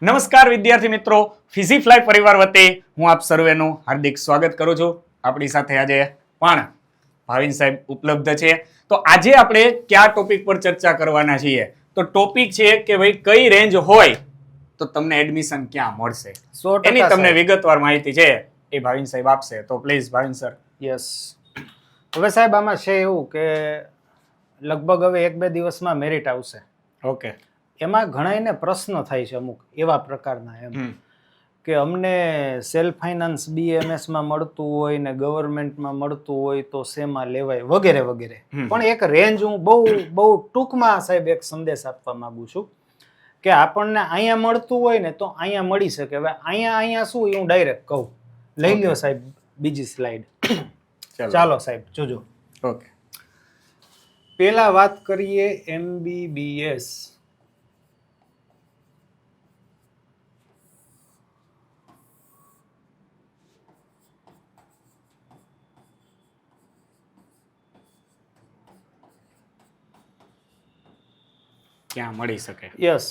નમસ્કાર વિદ્યાર્થી મિત્રો, ફિઝીફ્લાય પરિવાર વતી હું આપ સર્વેનું હાર્દિક સ્વાગત કરું છું. આપણી સાથે આજે પણ ભાવિન સાહેબ ઉપલબ્ધ છે. તો આજે આપણે કયા ટોપિક પર ચર્ચા કરવાના છીએ? તો ટોપિક છે કે ભાઈ કઈ રેન્જ હોય તો તમને એડમિશન ક્યાં મળશે, એની તમને વિગતવાર માહિતી છે એ ભાવિન સાહેબ આપશે. તો પ્લીઝ ભાવિન સર. યસ. હવે સાહેબ આમાં છે એવું કે લગભગ હવે 1-2 દિવસમાં મેરિટ આવશે. ઓકે. એમાં ઘણાને પ્રશ્નો થાય છે અમુક એવા પ્રકારના એમ કે અમને સેલ્ફ ફાઇનાન્સ BAMS માં મળતું હોય ને ગવર્મેન્ટમાં મળતું હોય તો શેમાં લેવાય વગેરે વગેરે. પણ એક રેન્જ હું બહુ ટૂંકમાં સાહેબ એક સંદેશ આપવા માંગુ છું કે આપણને અહીંયા મળતું હોય ને તો અહીંયા મળી શકે. હવે અહીંયા શું હું ડાયરેક્ટ કહું. લઈ લ્યો સાહેબ બીજી સ્લાઇડ. ચાલો સાહેબ જોજો. ઓકે. પેલા વાત કરીએ MBBS. ક્યાં મળી શકે? યસ.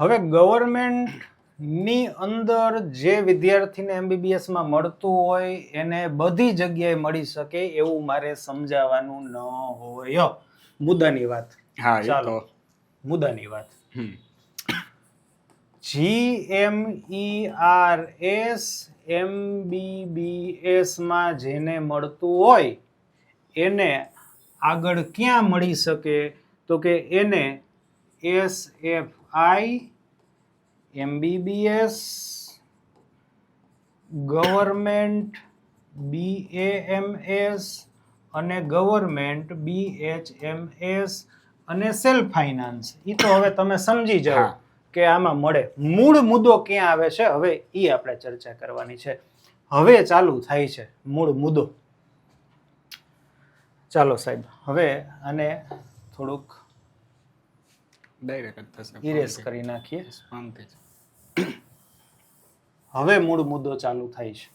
હવે ગવર્મેન્ટની અંદર જે વિદ્યાર્થીને MBBS માં મળતું હોય એને બધી જગ્યાએ મળી શકે એવું મારે સમજાવવાનું ન હોય. મુદ્દાની વાત. હા, ચાલો મુદ્દાની વાત. GMERS MBBS માં જેને મળતું હોય એને આગળ ક્યાં મળી શકે? તો કે એને SFI MBBS ગવર્મેન્ટ BAMS અને ગવર્મેન્ટ BHMS અને સેલ્ફ ફાઇનાન્સ. એ તો હવે તમે સમજી જાઓ કે આમાં મળે. મૂળ મુદ્દો ક્યાં આવે છે હવે એ આપણે ચર્ચા કરવાની છે. હવે ચાલુ થાય છે મૂળ મુદ્દો. ચાલો સાહેબ હવે આને થોડુંક ઇરેઝ કરી નાખીએ. હવે મૂળ મુદ્દો ચાલુ થાય છે.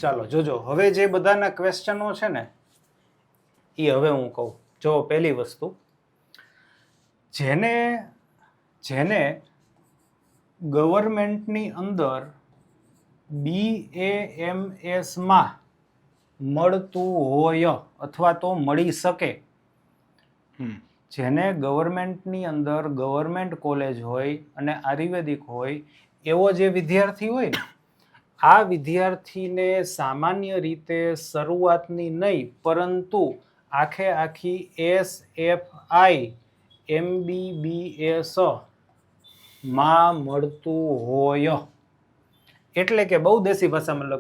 ચાલો જોજો. હવે જે બધાના ક્વેશ્ચનો છે ને એ હવે હું કહું. જો પહેલી વસ્તુ, જેને ગવર્મેન્ટની અંદર BAMS માં મળતું હોય અથવા તો મળી શકે, જેને ગવર્મેન્ટની અંદર ગવર્મેન્ટ કોલેજ હોય અને આયુર્વેદિક હોય એવો જે વિદ્યાર્થી હોય ને, આ વિદ્યાર્થીને સામાન્ય રીતે શરૂઆતની નહીં પરંતુ આખી SFI MBBS માં મળતું હોય. એટલે કે બહુ દેશી ભાષામાં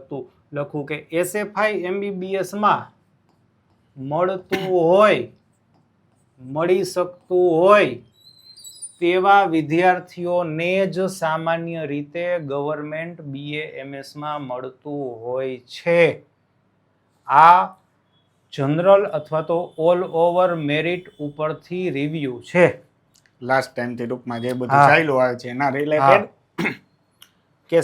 લખું કે SFI MBBS માં મળતું હોય, મળી શકતું હોય તેવા વિદ્યાર્થીઓને જ સામાન્ય રીતે ગવર્મેન્ટ BAMS માં મળતું હોય છે. આ જનરલ અથવા તો ઓલ ઓવર મેરિટ ઉપરથી રિવ્યુ છે. લાસ્ટ ટાઈમથી ટૂંકમાં જે બધું ચાલ્યું આવે છે એના રિલેટેડ કે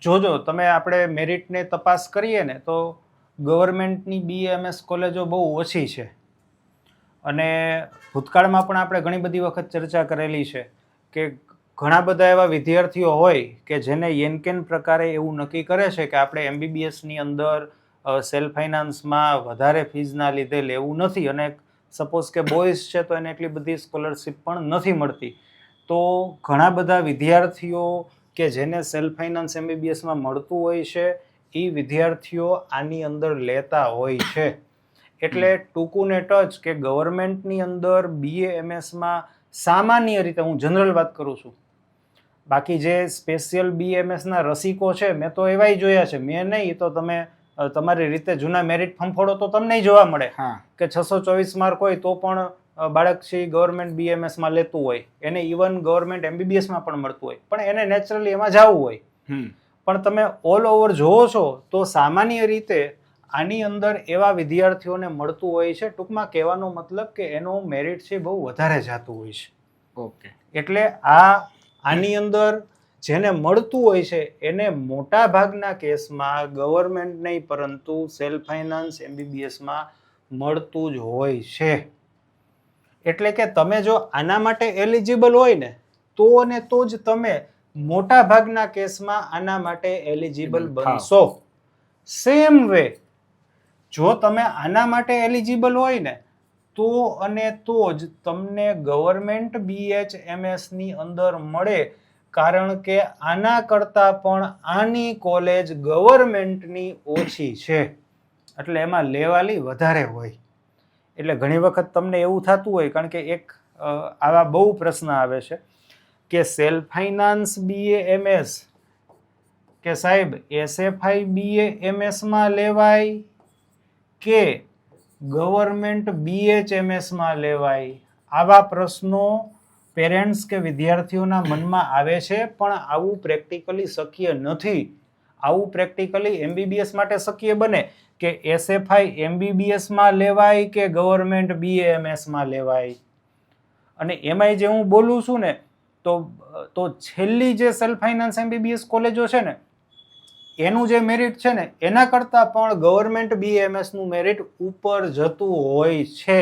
જોજો તમે આપણે મેરિટને તપાસ કરીએ ને તો ગવર્મેન્ટની BAMS કોલેજો બહુ ઓછી છે. અને ભૂતકાળમાં પણ આપણે ઘણી બધી વખત ચર્ચા કરેલી છે કે ઘણા બધા એવા વિદ્યાર્થીઓ હોય કે જેને યેનકેન પ્રકારે એવું નક્કી કરે છે કે આપણે MBBSની અંદર સેલ્ફ ફાઇનાન્સમાં વધારે ફીઝના લીધે લેવું નથી અને સપોઝ કે બોયઝ છે તો એને એટલી બધી સ્કોલરશિપ પણ નથી મળતી. તો ઘણા બધા વિદ્યાર્થીઓ કે જેને સેલ્ફ ફાઇનાન્સ MBBSમાં મળતું હોય છે એ વિદ્યાર્થીઓ આની અંદર લેતા હોય છે. એટલે ટૂંકું ને ટચ કે ગવર્મેન્ટની અંદર BAMSમાં સામાન્ય રીતે, હું જનરલ વાત કરું છું, બાકી જે સ્પેશિયલ BAMSના રસિકો છે મેં તો એવાય જોયા છે, મેં નહીં તો તમે તમારી રીતે જૂના મેરિટ ફંફોડો તો તમને જોવા મળે કે 624 માર્ક હોય તો પણ બાળક છે ગવર્મેન્ટ BAMSમાં લેતું હોય, એને ઇવન ગવર્મેન્ટ MBBSમાં પણ મળતું હોય, પણ એને નેચરલી એમાં જવું હોય. પણ તમે ઓલ ઓવર જોવો છો તો સામાન્ય રીતે આની અંદર એવા વિદ્યાર્થીઓને મળતું હોય છે. ટૂંકમાં કહેવાનો મતલબ કે એનું મેરિટ છે બહુ વધારે જતું હોય છે. ઓકે. એટલે આની અંદર જેને મળતું હોય છે એને મોટા ભાગના કેસમાં ગવર્મેન્ટ નહીં પરંતુ સેલ્ફ ફાઇનાન્સ MBBSમાં મળતું જ હોય છે. એટલે કે તમે જો આના માટે એલિજિબલ હોય ને તો જ તમે મોટા ભાગના કેસમાં આના માટે એલિજિબલ બનશો. સેમ વે જો તમે આના માટે એલિજિબલ હોય ને તો જ તમને ગવર્મેન્ટ BHMS ની અંદર મળે, કારણ કે આના કરતા પણ આની કોલેજ ગવર્મેન્ટની ઓછી છે, એટલે એમાં લેવાલી વધારે હોય. એટલે ઘણી વખત તમને એવું થતું હોય, કારણ કે એક આવા બહુ પ્રશ્ન આવે છે કે સેલ્ફ ફાઇનાન્સ BAMS કે સાહેબ SFI BAMS માં લેવાય કે ગવર્મેન્ટ BHMS માં લેવાય. આવા પ્રશ્નો પેરેન્ટ્સ કે વિદ્યાર્થીઓના મનમાં આવે છે, પણ આવું પ્રેક્ટિકલી શક્ય નથી. આવું પ્રેક્ટિકલી MBBS માટે શક્ય બને કે SFI MBBS માં લેવાય કે ગવર્મેન્ટ BAMS માં લેવાય. અને એમાંય જે હું બોલું છું ને તો છેલ્લી જે સેલ્ફ ફાઇનાન્સ MBBS કોલેજો છે ને એનું જે મેરિટ છે ને એના કરતાં પણ ગવર્મેન્ટ BAMS નું મેરિટ ઉપર જતું હોય છે.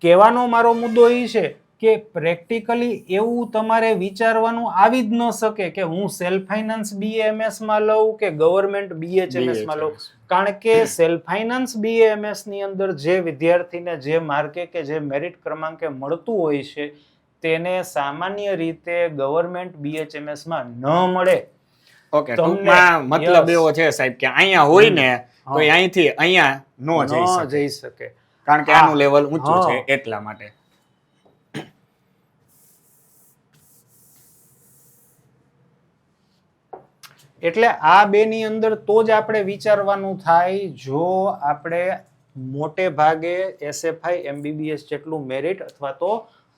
કહેવાનો મારો મુદ્દો એ છે કે પ્રેક્ટિકલી એવું તમારે વિચારવાનું આવી જ ન શકે કે હું સેલ્ફ ફાઇનાન્સ BAMS માં લઉં કે ગવર્મેન્ટ BHMS માં લઉં, કારણ કે સેલ્ફ ફાઇનાન્સ BAMS ની અંદર જે વિદ્યાર્થીને જે માર્કે કે જે મેરિટ ક્રમાંકે મળતું હોય છે તેને સામાન્ય રીતે ગવર્મેન્ટ BHMS માં ન મળે. ઓકે, ટૂંકમાં મતલબ એવો છે સાહેબ કે અહીંયા હોય ને તો અહીંથી અહીંયા નો જઈ શકે, કારણ કે આનું લેવલ ઊંચું છે એટલા માટે. એટલે આ બે ની અંદર તો જ આપણે વિચારવાનું થાય જો આપણે મોટે ભાગે SFI MBBS જેટલું મેરિટ અથવા તો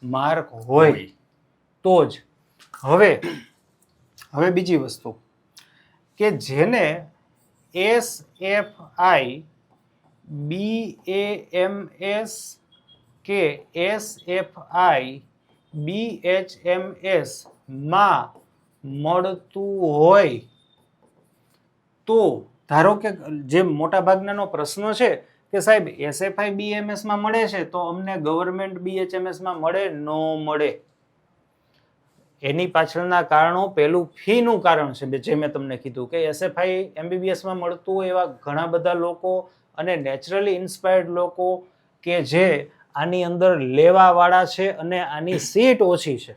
માર્ક હોય તો જ. હવે બીજી વસ્તુ કે જેને SFI BAMS કે SFI BHMS માં મળતું હોય તો ધારો કે જે મોટા ભાગનાનો પ્રશ્ન છે કે સાહેબ SFI BAMS માં મળે છે તો અમને ગવર્મેન્ટ BHMS માં મળે ન મળે, એની પાછળના કારણો પેલું ફીનું કારણ છે, જે મેં તમને કીધું કે SFI MBBS માં મળતું હોય એવા ઘણા બધા લોકો અને નેચરલી ઇન્સ્પાયર્ડ લોકો કે જે આની અંદર લેવા વાળા છે અને આની સીટ ઓછી છે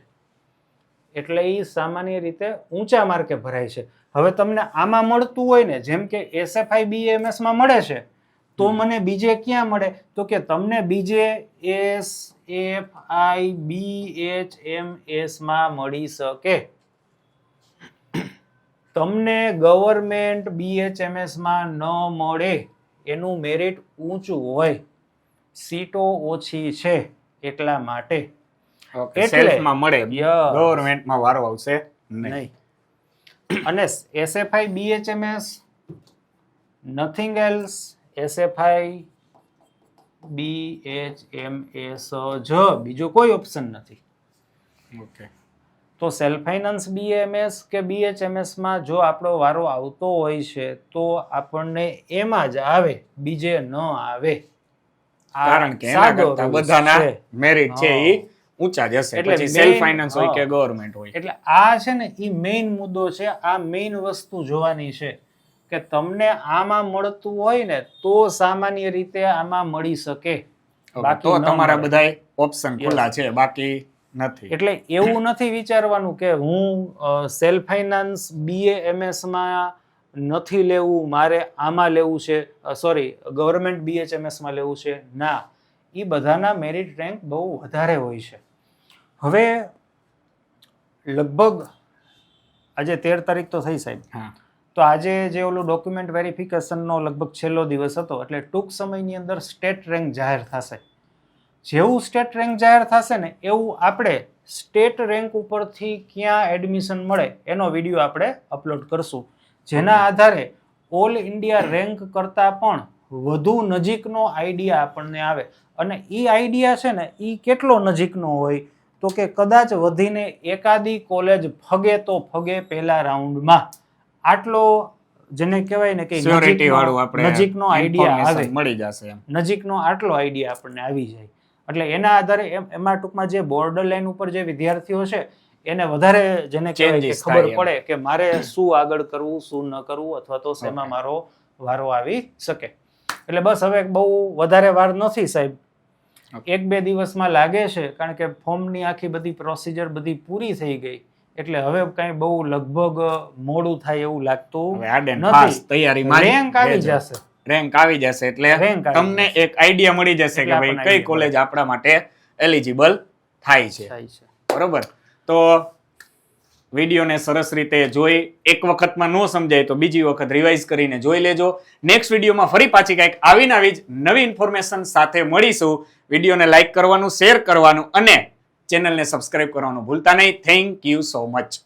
એટલે એ સામાન્ય રીતે ઊંચા માર્કે ભરાય છે. હવે તમને આમાં મળતું હોય ને જેમ કે SFI BAMS માં મળે છે તો મને બીજે ક્યાં મળે તો કે તમને બીજે SFI BHMS માં મળી શકે. તમને ગવર્મેન્ટ BHMS માં ન મળે, એનું મેરિટ ઊંચું હોય, સીટો ઓછી છે એટલા માટે. સેલ્ફમાં મળે, ગવર્મેન્ટમાં વારો આવશે નહીં. અને SFI BHMS nothing else, SFI BHMS જ, બીજો કોઈ ઓપ્શન નથી. ઓકે, તો સેલ્ફ ફાઇનાન્સ BAMS કે BHMS માં જો આપણો વારો આવતો હોય છે તો આપણને એમાં જ આવે, બીજે ન આવે, કારણ કે એના કરતા બધાના મેરિટ છે એ ઊંચા જશે, પછી સેલ્ફ ફાઇનાન્સ હોય કે ગવર્મેન્ટ હોય. એટલે આ છે ને એ મેઇન મુદ્દો છે, આ મેઇન વસ્તુ જોવાની છે કે તમને આમાં મળતું હોય ને તો સામાન્ય રીતે આમાં મળી શકે, બાકી તો તમારા બધા ઓપ્શન ખુલ્લા છે, બાકી નથી. એટલે એવું નથી વિચારવાનું કે હું સેલ્ફ ફાઇનાન્સ BAMS માં નથી લેવું, મારે આમાં લેવું છે, સોરી ગવર્મેન્ટ BHMS માં લેવું છે. ના, એ બધાના મેરિટ રેન્ક બહુ વધારે હોય છે. હવે લગભગ આજે 13 તારીખ તો થઈ સાહેબ, તો આજે જે ઓલું ડોક્યુમેન્ટ વેરિફિકેશનનો લગભગ છેલ્લો દિવસ હતો, એટલે ટૂંક સમયની અંદર સ્ટેટ રેન્ક જાહેર થશે. જેવું સ્ટેટ રેન્ક જાહેર થશે ને એવું આપણે સ્ટેટ રેન્ક ઉપરથી ક્યાં એડમિશન મળે એનો વિડીયો આપણે અપલોડ કરશું, જેના આધારે ઓલ ઇન્ડિયા રેન્ક કરતાં પણ વધુ નજીકનો આઈડિયા આપણને આવે. અને એ આઈડિયા છે ને એ કેટલો નજીકનો હોય તો કે કદાચ વધીને એકાદી કોલેજ ફગે તો ફગે પહેલા રાઉન્ડમાં, આટલો જેને કહેવાય ને કે Surety વાળું આપણે નજીકનો આઈડિયા આવે, information મળી જશે એમ. નજીકનો આટલો આઈડિયા આપણને આવી જાય. એટલે એના આધારે એમાં ટૂંકમાં જે બોર્ડર લાઈન ઉપર જે વિદ્યાર્થીઓ છે એને વધારે જેને કહેવાય કે Changes ખબર થાય એમ. પડે કે મારે શું આગળ કરવું શું ન કરવું, અથવા તો શેમાં મારો વારો આવી શકે. એટલે બસ હવે બહુ વધારે વાર નથી સાહેબ, 1-2 દિવસમાં લાગે છે, કારણ કે ફોર્મની આખી બધી પ્રોસિજર બધી પૂરી થઈ ગઈ. એટલે હવે કઈ બહુ લગભગ મોડું થાય એવું લાગતું હવે hard and fast નથી. તૈયારીમાં જ રેન્ક આવી રહેજો. જશે. રેન્ક આવી જશે એટલે Rank આવી તમને એક આઈડિયા મળી જશે એટલે કે ભાઈ આપણને કઈ idea કોલેજ આપણા માટે એલિજિબલ થાય છે. થાય છે. બરોબર. તો વિડીયોને સરસ રીતે જોઈ, એક વખતમાં ન સમજાય તો બીજી વખત રિવાઇઝ કરીને જોઈ લેજો. નેક્સ્ટ વિડીયોમાં ફરી પાછી કંઈક આવીને આવી જ નવી ઇન્ફોર્મેશન સાથે મળીશું. વિડીયોને લાઈક કરવાનું, શેર કરવાનું અને ચેનલને સબસ્ક્રાઇબ કરવાનું ભૂલતા નહીં. Thank you so much.